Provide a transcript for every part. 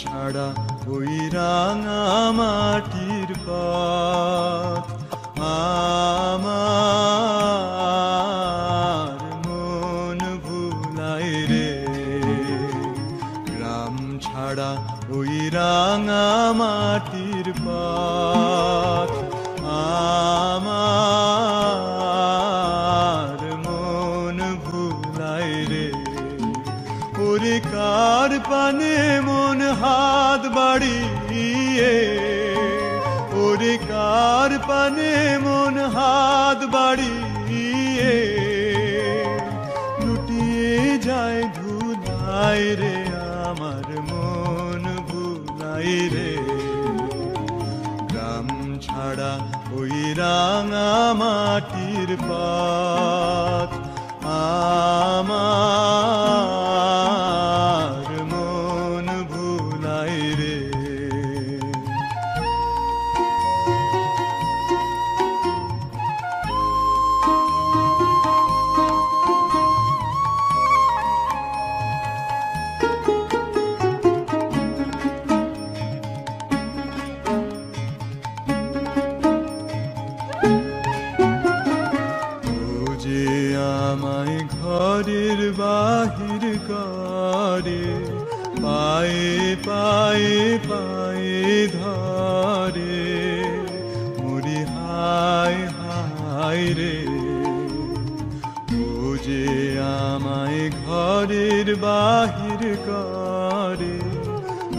ছাড়া ওই রাঙা মাটির পথ আমার মন ভুলাই রে। গ্রাম ছাড়া ওই রাঙা মাটির পথ আমার মন ভুলাই রে। ওরে কার পানে মন হাত বাড়িয়ে, ওরে কার পানে মন হাত বাড়িয়ে লুটিয়ে যায় ধুলাই রে। আমার মন ভুলাই রে। গ্রাম ছাড়া ওই রাঙা মাটির পথ আমার মন ভুলাই রে। আমায় ঘরের বাহির করে, পায়ে পায়ে পায়ে ধরে, মরি হায় হায় রে। ও যে আমায় ঘরের বাহির করে,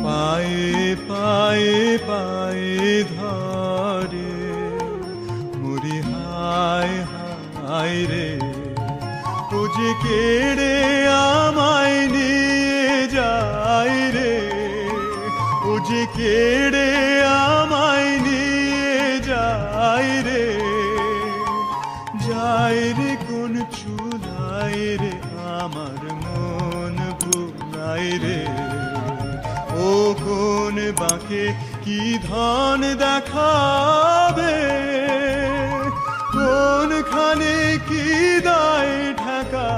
পায়ে পায়ে পায়ে ধরে, মরি হায় হায় রে। ও যে কেড়ে আমায় নিয়ে যায় রে, ও যে কেড়ে আমায় নিয়ে যায় রে। যায় রে কোন চুলায় রে, আমার মন ভুলাই রে। ও কোন বাঁকে কি ধন দেখাবে, কোনখানে কি দায় ঢাকা।